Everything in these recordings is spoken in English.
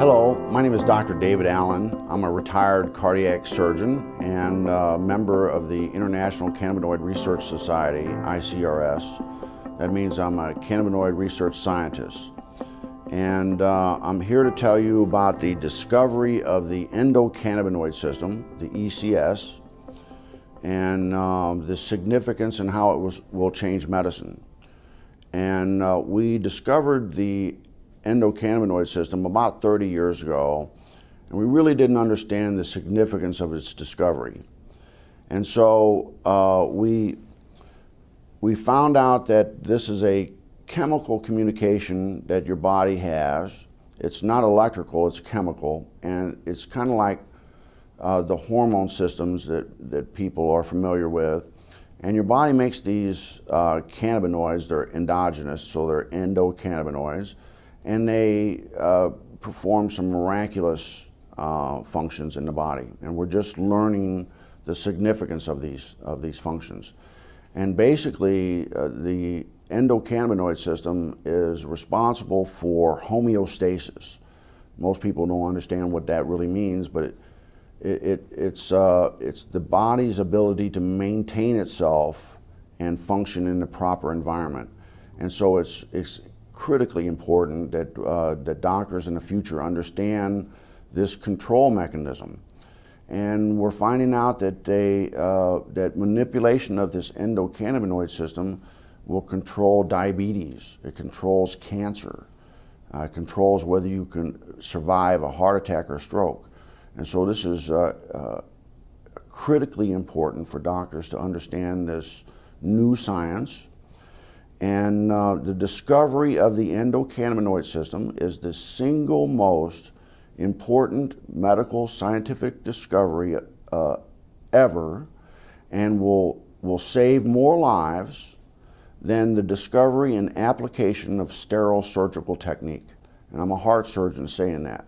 Hello, my name is Dr. David Allen. I'm a retired cardiac surgeon and a member of the International Cannabinoid Research Society, ICRS. That means I'm a cannabinoid research scientist. And I'm here to tell you about the discovery of the endocannabinoid system, the ECS, and the significance and how it will change medicine. And we discovered the endocannabinoid system about 30 years ago, and we really didn't understand the significance of its discovery. And so we found out that this is a chemical communication that your body has. It's not electrical, it's chemical, and it's kind of like the hormone systems that people are familiar with. And your body makes these cannabinoids. They're endogenous, so they're endocannabinoids, and they perform some miraculous functions in the body. And we're just learning the significance of these functions. And basically, the endocannabinoid system is responsible for homeostasis. Most people don't understand what that really means, but it's the body's ability to maintain itself and function in the proper environment. And so it's critically important that that doctors in the future understand this control mechanism. And we're finding out that that manipulation of this endocannabinoid system will control diabetes. It controls cancer. It controls whether you can survive a heart attack or stroke. And so this is critically important for doctors to understand this new science. And the discovery of the endocannabinoid system is the single most important medical scientific discovery ever, and will save more lives than the discovery and application of sterile surgical technique. And I'm a heart surgeon saying that.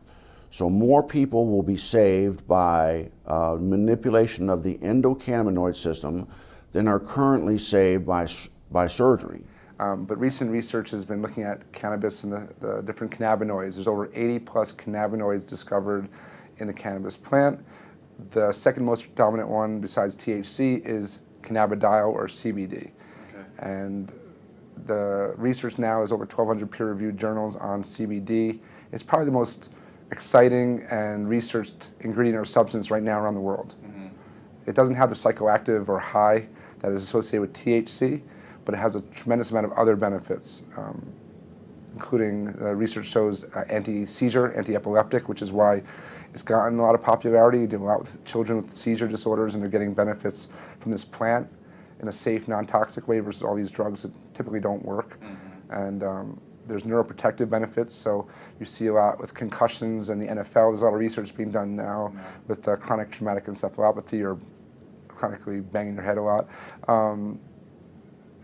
So more people will be saved by manipulation of the endocannabinoid system than are currently saved by surgery. But recent research has been looking at cannabis and the different cannabinoids. There's over 80 plus cannabinoids discovered in the cannabis plant. The second most dominant one besides THC is cannabidiol or CBD. Okay. And the research now is over 1,200 peer-reviewed journals on CBD. It's probably the most exciting and researched ingredient or substance right now around the world. Mm-hmm. It doesn't have the psychoactive or high that is associated with THC, but it has a tremendous amount of other benefits, including research shows anti-seizure, anti-epileptic, which is why it's gotten a lot of popularity. You do a lot with children with seizure disorders, and they're getting benefits from this plant in a safe, non-toxic way versus all these drugs that typically don't work. Mm-hmm. And there's neuroprotective benefits, so you see a lot with concussions and the NFL. There's a lot of research being done now with chronic traumatic encephalopathy or chronically banging your head a lot.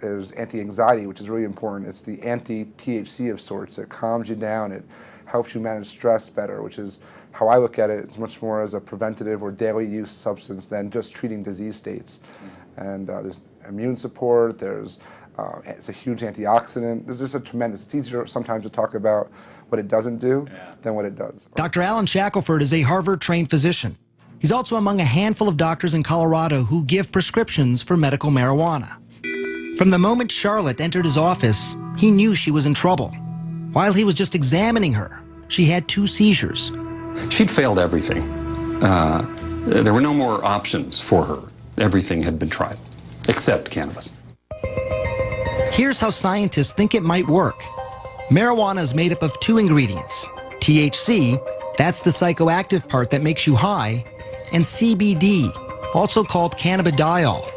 There's anti-anxiety, which is really important. It's the anti-THC of sorts. It calms you down. It helps you manage stress better, which is how I look at it. It's much more as a preventative or daily use substance than just treating disease states. Mm-hmm. And there's immune support. There's it's a huge antioxidant. There's just a tremendous. It's easier sometimes to talk about what it doesn't do than what it does. Dr. Alan Shackelford is a Harvard-trained physician. He's also among a handful of doctors in Colorado who give prescriptions for medical marijuana. From the moment Charlotte entered his office, he knew she was in trouble. While he was just examining her, she had 2 seizures. She'd failed everything. There were no more options for her. Everything had been tried, except cannabis. Here's how scientists think it might work. Marijuana is made up of 2 ingredients. THC, that's the psychoactive part that makes you high, and CBD, also called cannabidiol.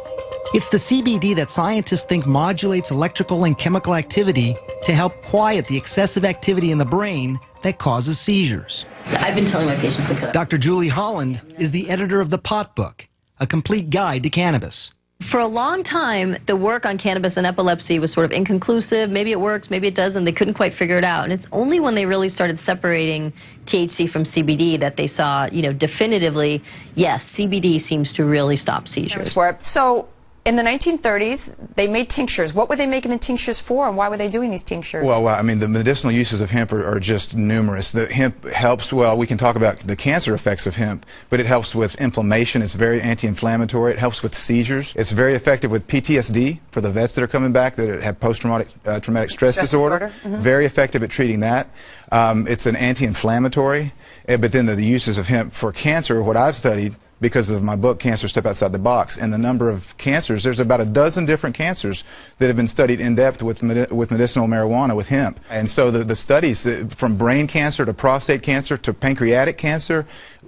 It's the CBD that scientists think modulates electrical and chemical activity to help quiet the excessive activity in the brain that causes seizures. I've been telling my patients to cut. Dr. Julie Holland is the editor of the Pot Book, a complete guide to cannabis. For a long time, the work on cannabis and epilepsy was sort of inconclusive. Maybe it works, maybe it doesn't. They couldn't quite figure it out. And it's only when they really started separating THC from CBD that they saw, definitively, yes, CBD seems to really stop seizures. So in the 1930s, they made tinctures. What were they making the tinctures for, and why were they doing these tinctures? Well, I mean, the medicinal uses of hemp are just numerous. The hemp helps, well, we can talk about the cancer effects of hemp, but it helps with inflammation. It's very anti-inflammatory. It helps with seizures. It's very effective with PTSD for the vets that are coming back that have post-traumatic traumatic stress disorder. Very effective at treating that. It's an anti-inflammatory. But then the uses of hemp for cancer, what I've studied, because of my book, Cancer Step Outside the Box, and the number of cancers, there's about a dozen different cancers that have been studied in depth with medicinal marijuana, with hemp. And so the studies, from brain cancer to prostate cancer to pancreatic cancer,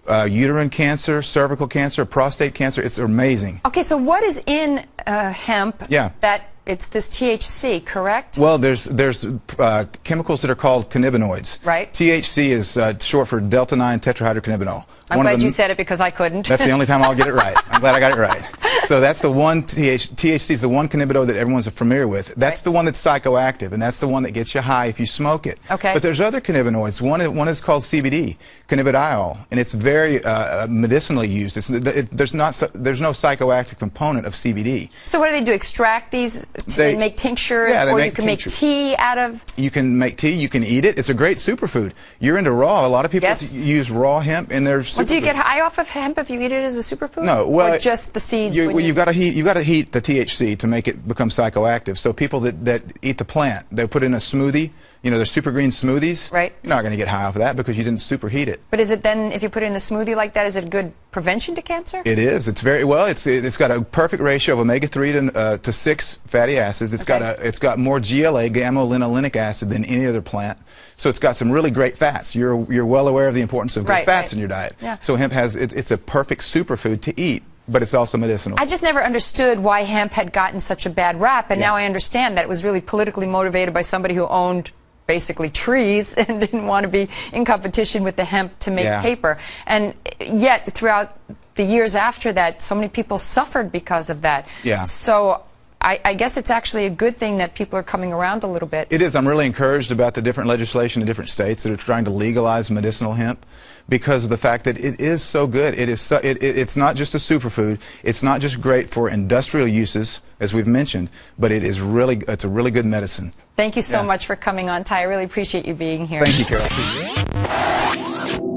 uterine cancer, cervical cancer, prostate cancer, it's amazing. Okay, so what is in hemp that it's this THC, correct? Well, there's chemicals that are called cannabinoids. Right. THC is short for delta-9 tetrahydrocannabinol. I'm glad you said it because I couldn't. That's the only time I'll get it right. I'm glad I got it right. So that's the one, THC is the one cannabinoid that everyone's familiar with. That's the one that's psychoactive, and that's the one that gets you high if you smoke it. Okay. But there's other cannabinoids. One is called CBD, cannabidiol, and it's very medicinally used. There's no psychoactive component of CBD. So what do? Extract these to make tinctures, or you can make tea out of? You can make tea. You can eat it. It's a great superfood. You're into raw. A lot of people use raw hemp in their superfoods. Well, do you get high off of hemp if you eat it as a superfood? No, well, or just the seeds. You've got to heat the THC to make it become psychoactive. So people that eat the plant, they put in a smoothie. You know, the super green smoothies. Right. You're not going to get high off of that because you didn't superheat it. But is it then, if you put it in a smoothie like that, is it a good prevention to cancer? It is. It's very well. It's got a perfect ratio of omega-3 to 6 fatty acids. It's got more GLA, gamma-linolenic acid, than any other plant. So it's got some really great fats. You're well aware of the importance of good fats in your diet. Yeah. So hemp it's a perfect superfood to eat. But it's also medicinal. I just never understood why hemp had gotten such a bad rap, and now I understand that it was really politically motivated by somebody who owned basically trees and didn't want to be in competition with the hemp to make paper. And yet, throughout the years after that, so many people suffered because of that. Yeah. So I guess it's actually a good thing that people are coming around a little bit. It is. I'm really encouraged about the different legislation in different states that are trying to legalize medicinal hemp because of the fact that it is so good. It's not just a superfood. It's not just great for industrial uses, as we've mentioned, but it's a really good medicine. Thank you so much for coming on, Ty. I really appreciate you being here. Thank you, Carol.